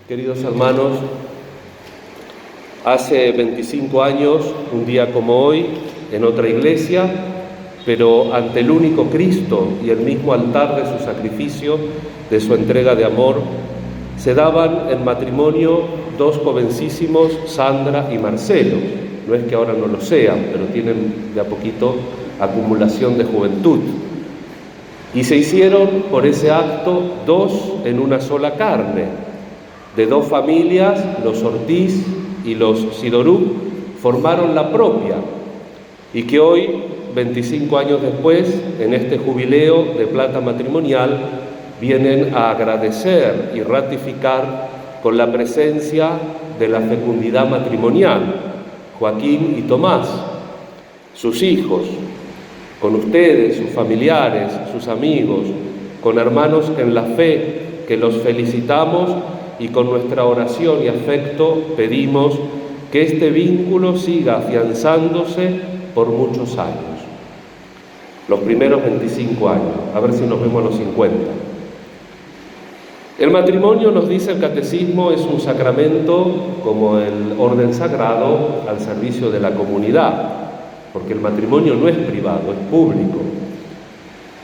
Queridos hermanos, hace 25 años, un día como hoy, en otra iglesia, pero ante el único Cristo y el mismo altar de su sacrificio, de su entrega de amor, se daban en matrimonio dos jovencísimos, Sandra y Marcelo. No es que ahora no lo sean, pero tienen de a poquito acumulación de juventud. Y se hicieron por ese acto dos en una sola carne. De dos familias, los Ortiz y los Sidorú, formaron la propia, y que hoy, 25 años después, en este jubileo de plata matrimonial, vienen a agradecer y ratificar con la presencia de la fecundidad matrimonial, Joaquín y Tomás, sus hijos, con ustedes, sus familiares, sus amigos, con hermanos en la fe, que los felicitamos y con nuestra oración y afecto pedimos que este vínculo siga afianzándose por muchos años. Los primeros 25 años, a ver si nos vemos a los 50. El matrimonio, nos dice el catecismo, es un sacramento como el orden sagrado al servicio de la comunidad, porque el matrimonio no es privado, es público.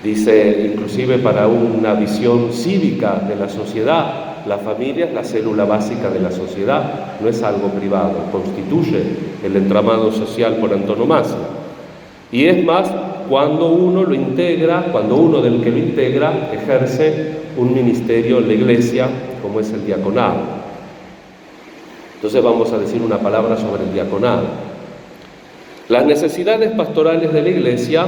Dice, inclusive para una visión cívica de la sociedad, la familia es la célula básica de la sociedad, no es algo privado, constituye el entramado social por antonomasia. Y es más, cuando uno lo integra, cuando uno del que lo integra ejerce un ministerio en la iglesia, como es el diaconado. Entonces vamos a decir una palabra sobre el diaconado. Las necesidades pastorales de la iglesia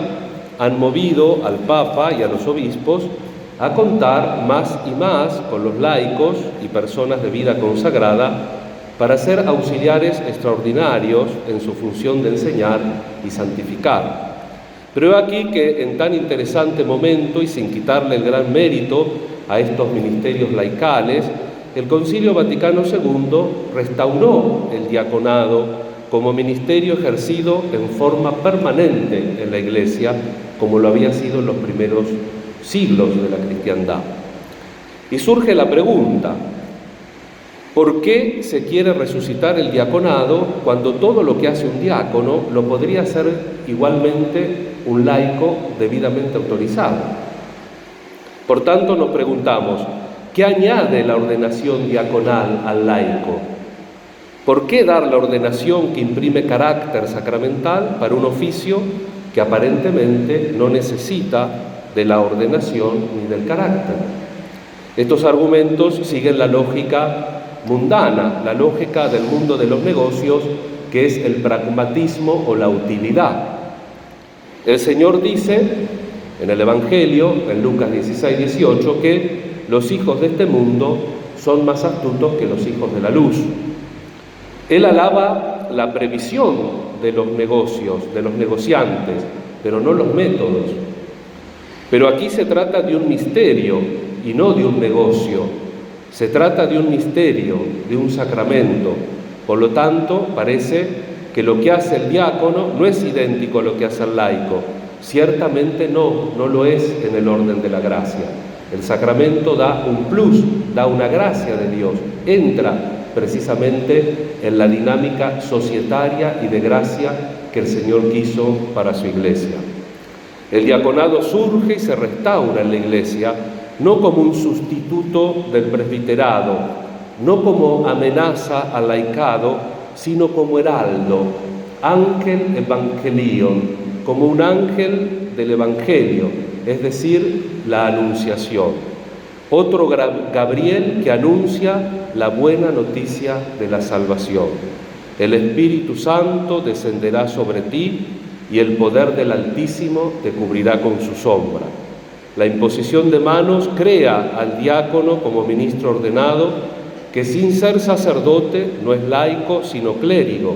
han movido al Papa y a los obispos a contar más y más con los laicos y personas de vida consagrada para ser auxiliares extraordinarios en su función de enseñar y santificar. Pero he aquí que en tan interesante momento y sin quitarle el gran mérito a estos ministerios laicales, el Concilio Vaticano II restauró el diaconado como ministerio ejercido en forma permanente en la Iglesia, como lo había sido en los primeros siglos de la cristiandad. Y surge la pregunta: ¿por qué se quiere resucitar el diaconado cuando todo lo que hace un diácono lo podría hacer igualmente un laico debidamente autorizado? Por tanto, nos preguntamos, ¿qué añade la ordenación diaconal al laico? ¿Por qué dar la ordenación que imprime carácter sacramental para un oficio que aparentemente no necesita de la ordenación ni del carácter? Estos argumentos siguen la lógica mundana, la lógica del mundo de los negocios, que es el pragmatismo o la utilidad. El Señor dice en el Evangelio, en Lucas 16-18, que los hijos de este mundo son más astutos que los hijos de la luz. Él alaba la previsión de los negocios, de los negociantes, pero no los métodos. Pero aquí se trata de un misterio y no de un negocio. Se trata de un misterio, de un sacramento. Por lo tanto, parece que lo que hace el diácono no es idéntico a lo que hace el laico. Ciertamente no lo es en el orden de la gracia. El sacramento da un plus, da una gracia de Dios. Entra precisamente en la dinámica societaria y de gracia que el Señor quiso para su iglesia. El diaconado surge y se restaura en la iglesia, no como un sustituto del presbiterado, no como amenaza al laicado, sino como heraldo, ángel evangelion, como un ángel del evangelio, es decir, la anunciación. Otro Gabriel que anuncia la buena noticia de la salvación. El Espíritu Santo descenderá sobre ti y el poder del Altísimo te cubrirá con su sombra. La imposición de manos crea al diácono como ministro ordenado, que sin ser sacerdote no es laico sino clérigo,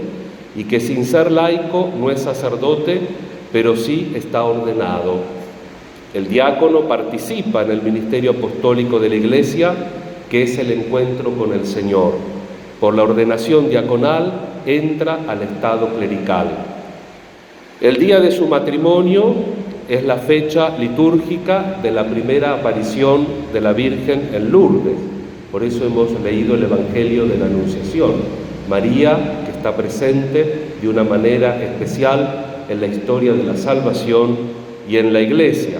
y que sin ser laico no es sacerdote, pero sí está ordenado. El diácono participa en el ministerio apostólico de la Iglesia, que es el encuentro con el Señor. Por la ordenación diaconal entra al estado clerical. El día de su matrimonio es la fecha litúrgica de la primera aparición de la Virgen en Lourdes. Por eso hemos leído el Evangelio de la Anunciación. María, que está presente de una manera especial en la historia de la salvación y en la Iglesia.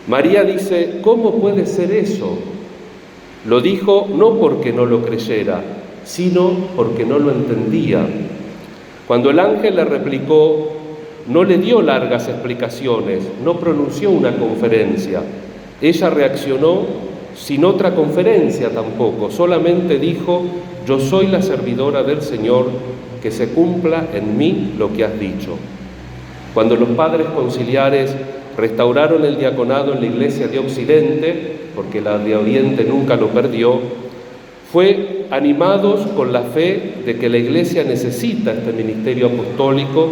María dice, ¿cómo puede ser eso? Lo dijo no porque no lo creyera, sino porque no lo entendía. Cuando el ángel le replicó, no le dio largas explicaciones, no pronunció una conferencia. Ella reaccionó sin otra conferencia tampoco, solamente dijo, yo soy la servidora del Señor, que se cumpla en mí lo que has dicho. Cuando los padres conciliares restauraron el diaconado en la Iglesia de Occidente, porque la de Oriente nunca lo perdió, fue animados con la fe de que la Iglesia necesita este ministerio apostólico,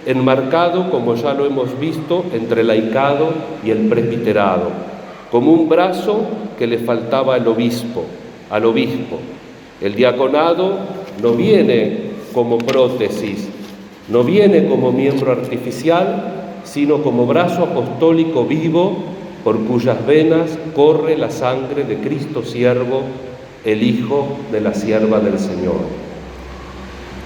enmarcado, como ya lo hemos visto, entre el laicado y el presbiterado, como un brazo que le faltaba al obispo. El diaconado no viene como prótesis, no viene como miembro artificial, sino como brazo apostólico vivo por cuyas venas corre la sangre de Cristo siervo, el Hijo de la sierva del Señor.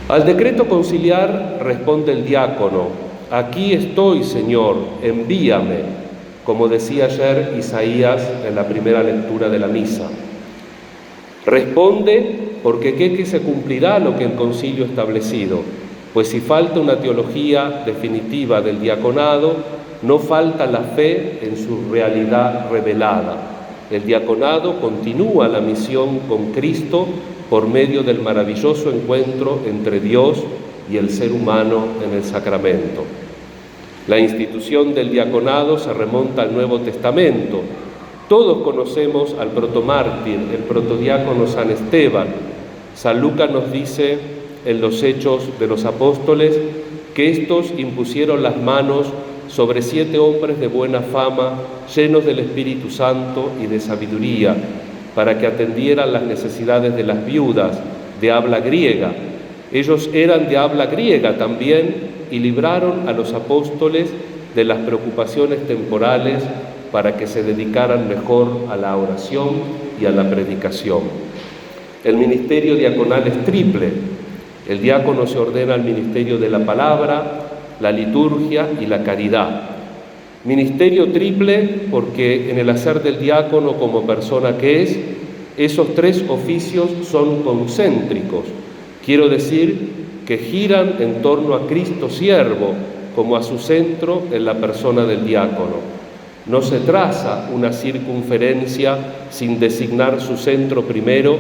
Al decreto conciliar responde el diácono, aquí estoy, Señor, envíame, como decía ayer Isaías en la primera lectura de la misa. Responde porque que se cumplirá lo que el concilio ha establecido, pues si falta una teología definitiva del diaconado, no falta la fe en su realidad revelada. El diaconado continúa la misión con Cristo por medio del maravilloso encuentro entre Dios y el ser humano en el sacramento. La institución del diaconado se remonta al Nuevo Testamento. Todos conocemos al protomártir, el protodiácono San Esteban. San Lucas nos dice en los Hechos de los Apóstoles que estos impusieron las manos sobre 7 hombres de buena fama, llenos del Espíritu Santo y de sabiduría, para que atendieran las necesidades de las viudas de habla griega. Ellos eran de habla griega también y libraron a los apóstoles de las preocupaciones temporales para que se dedicaran mejor a la oración y a la predicación. El ministerio diaconal es triple. El diácono se ordena al ministerio de la palabra, la liturgia y la caridad. Ministerio triple porque en el hacer del diácono como persona que es, esos 3 oficios son concéntricos. Quiero decir que giran en torno a Cristo siervo como a su centro en la persona del diácono. No se traza una circunferencia sin designar su centro primero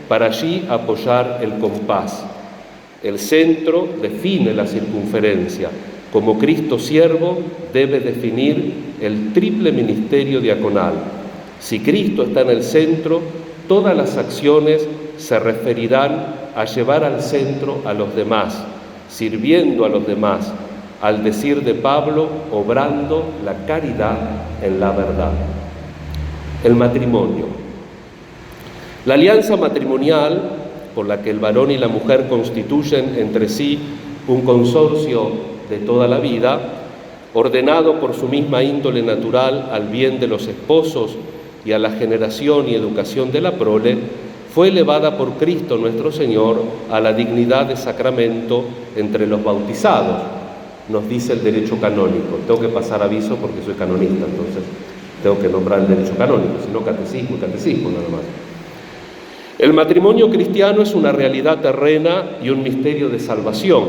para allí apoyar el compás. El centro define la circunferencia. Como Cristo siervo debe definir el triple ministerio diaconal. Si Cristo está en el centro, todas las acciones se referirán a llevar al centro a los demás, sirviendo a los demás, al decir de Pablo, obrando la caridad en la verdad. El matrimonio. La alianza matrimonial, por la que el varón y la mujer constituyen entre sí un consorcio de toda la vida, ordenado por su misma índole natural al bien de los esposos y a la generación y educación de la prole, fue elevada por Cristo nuestro Señor a la dignidad de sacramento entre los bautizados, nos dice el derecho canónico. Tengo que pasar aviso porque soy canonista, entonces tengo que nombrar el derecho canónico, si no catecismo nada más. El matrimonio cristiano es una realidad terrena y un misterio de salvación.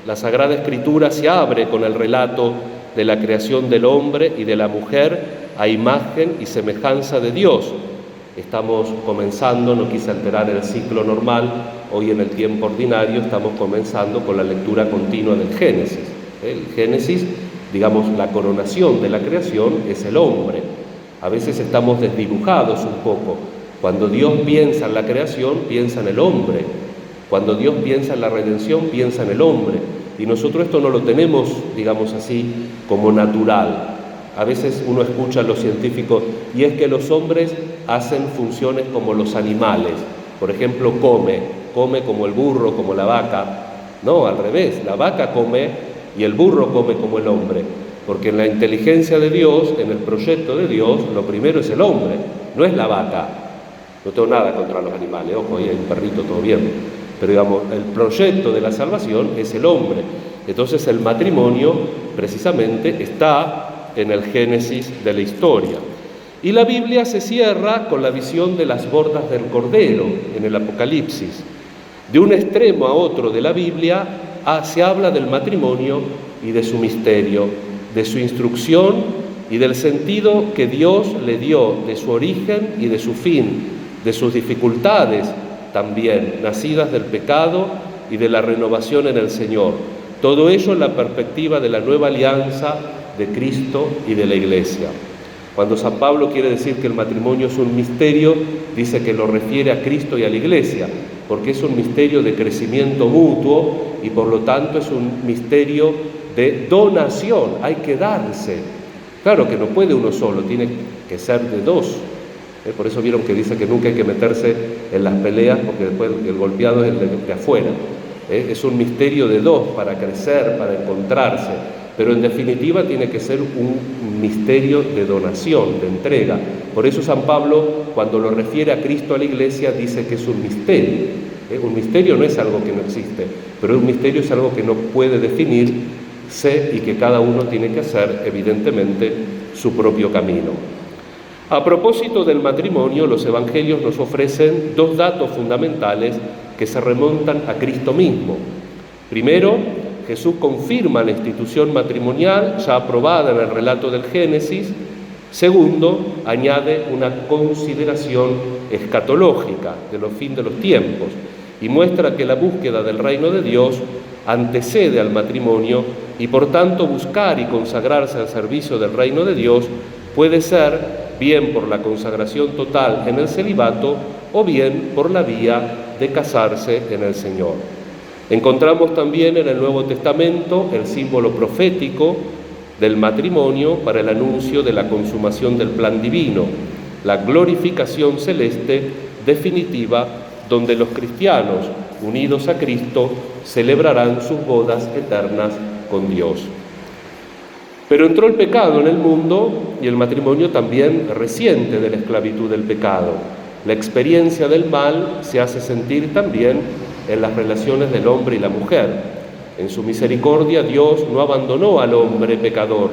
La Sagrada Escritura se abre con el relato de la creación del hombre y de la mujer a imagen y semejanza de Dios. Estamos comenzando, no quise alterar el ciclo normal, hoy en el tiempo ordinario estamos comenzando con la lectura continua del Génesis. El Génesis, digamos, la coronación de la creación es el hombre. A veces estamos desdibujados un poco. Cuando Dios piensa en la creación, piensa en el hombre. Cuando Dios piensa en la redención, piensa en el hombre. Y nosotros esto no lo tenemos, digamos así, como natural. A veces uno escucha a los científicos, y es que los hombres hacen funciones como los animales. Por ejemplo, come como el burro, como la vaca. No, al revés, la vaca come y el burro come como el hombre. Porque en la inteligencia de Dios, en el proyecto de Dios, lo primero es el hombre, no es la vaca. No tengo nada contra los animales, ojo, ahí hay un perrito, todo bien. Pero digamos, el proyecto de la salvación es el hombre. Entonces el matrimonio precisamente está en el génesis de la historia. Y la Biblia se cierra con la visión de las bodas del Cordero en el Apocalipsis. De un extremo a otro de la Biblia se habla del matrimonio y de su misterio, de su instrucción y del sentido que Dios le dio de su origen y de su fin, de sus dificultades también, nacidas del pecado y de la renovación en el Señor. Todo ello en la perspectiva de la nueva alianza de Cristo y de la Iglesia. Cuando San Pablo quiere decir que el matrimonio es un misterio, dice que lo refiere a Cristo y a la Iglesia, porque es un misterio de crecimiento mutuo y por lo tanto es un misterio de donación, hay que darse. Claro que no puede uno solo, tiene que ser de dos. Por eso vieron que dice que nunca hay que meterse en las peleas, porque después el golpeado es el de afuera. Es un misterio de dos, para crecer, para encontrarse, pero en definitiva tiene que ser un misterio de donación, de entrega. Por eso San Pablo, cuando lo refiere a Cristo, a la Iglesia, dice que es un misterio. Un misterio no es algo que no existe, pero un misterio es algo que no puede definirse y que cada uno tiene que hacer, evidentemente, su propio camino. A propósito del matrimonio, los evangelios nos ofrecen dos datos fundamentales que se remontan a Cristo mismo. Primero, Jesús confirma la institución matrimonial ya aprobada en el relato del Génesis. Segundo, añade una consideración escatológica de los fin de los tiempos y muestra que la búsqueda del reino de Dios antecede al matrimonio y por tanto buscar y consagrarse al servicio del reino de Dios puede ser bien por la consagración total en el celibato o bien por la vía de casarse en el Señor. Encontramos también en el Nuevo Testamento el símbolo profético del matrimonio para el anuncio de la consumación del plan divino, la glorificación celeste definitiva donde los cristianos unidos a Cristo celebrarán sus bodas eternas con Dios. Pero entró el pecado en el mundo y el matrimonio también resiente de la esclavitud del pecado. La experiencia del mal se hace sentir también en las relaciones del hombre y la mujer. En su misericordia, Dios no abandonó al hombre pecador.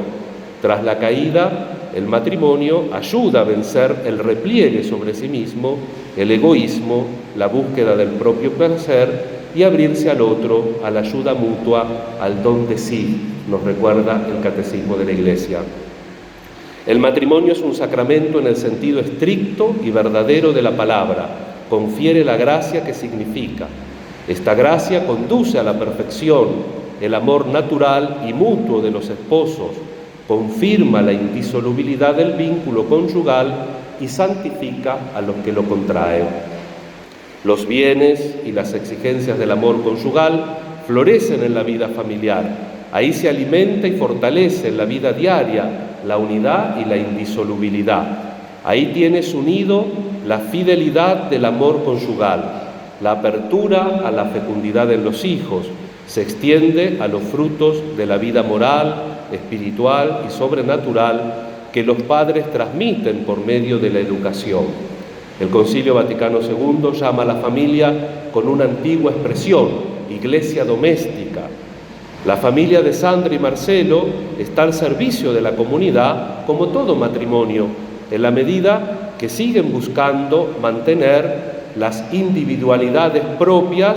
Tras la caída, el matrimonio ayuda a vencer el repliegue sobre sí mismo, el egoísmo, la búsqueda del propio placer y abrirse al otro, a la ayuda mutua, al don de sí, nos recuerda el Catecismo de la Iglesia. El matrimonio es un sacramento en el sentido estricto y verdadero de la palabra, confiere la gracia que significa. Esta gracia conduce a la perfección, el amor natural y mutuo de los esposos, confirma la indisolubilidad del vínculo conyugal y santifica a los que lo contraen. Los bienes y las exigencias del amor conyugal florecen en la vida familiar. Ahí se alimenta y fortalece en la vida diaria la unidad y la indisolubilidad. Ahí tienes unido la fidelidad del amor conyugal, la apertura a la fecundidad en los hijos, se extiende a los frutos de la vida moral, espiritual y sobrenatural que los padres transmiten por medio de la educación. El Concilio Vaticano II llama a la familia con una antigua expresión, iglesia doméstica. La familia de Sandra y Marcelo está al servicio de la comunidad como todo matrimonio, en la medida que siguen buscando mantener las individualidades propias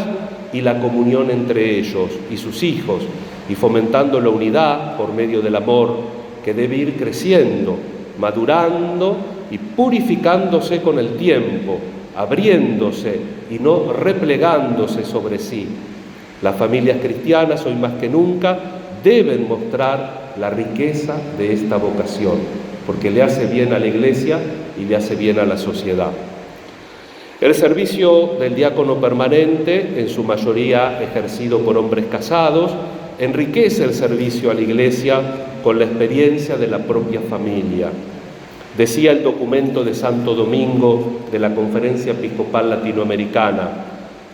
y la comunión entre ellos y sus hijos, y fomentando la unidad por medio del amor que debe ir creciendo, madurando y purificándose con el tiempo, abriéndose y no replegándose sobre sí. Las familias cristianas, hoy más que nunca, deben mostrar la riqueza de esta vocación, porque le hace bien a la Iglesia y le hace bien a la sociedad. El servicio del diácono permanente, en su mayoría ejercido por hombres casados, enriquece el servicio a la Iglesia con la experiencia de la propia familia. Decía el documento de Santo Domingo de la Conferencia Episcopal Latinoamericana: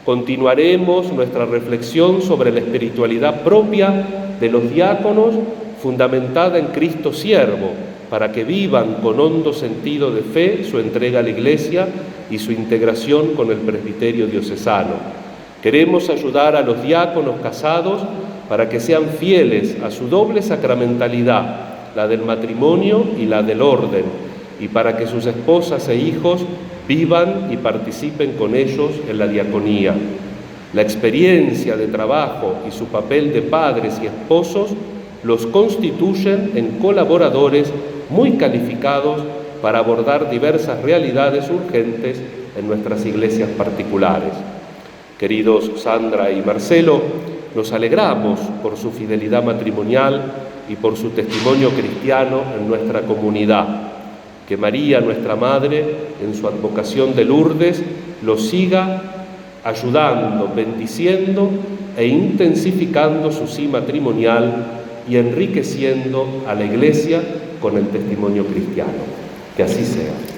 continuaremos nuestra reflexión sobre la espiritualidad propia de los diáconos fundamentada en Cristo siervo, para que vivan con hondo sentido de fe su entrega a la Iglesia y su integración con el presbiterio diocesano. Queremos ayudar a los diáconos casados para que sean fieles a su doble sacramentalidad, la del matrimonio y la del orden, y para que sus esposas e hijos vivan y participen con ellos en la diaconía. La experiencia de trabajo y su papel de padres y esposos los constituyen en colaboradores muy calificados para abordar diversas realidades urgentes en nuestras iglesias particulares. Queridos Sandra y Marcelo, nos alegramos por su fidelidad matrimonial y por su testimonio cristiano en nuestra comunidad. Que María, nuestra Madre, en su advocación de Lourdes, los siga ayudando, bendiciendo e intensificando su sí matrimonial y enriqueciendo a la Iglesia con el testimonio cristiano. Que así sea.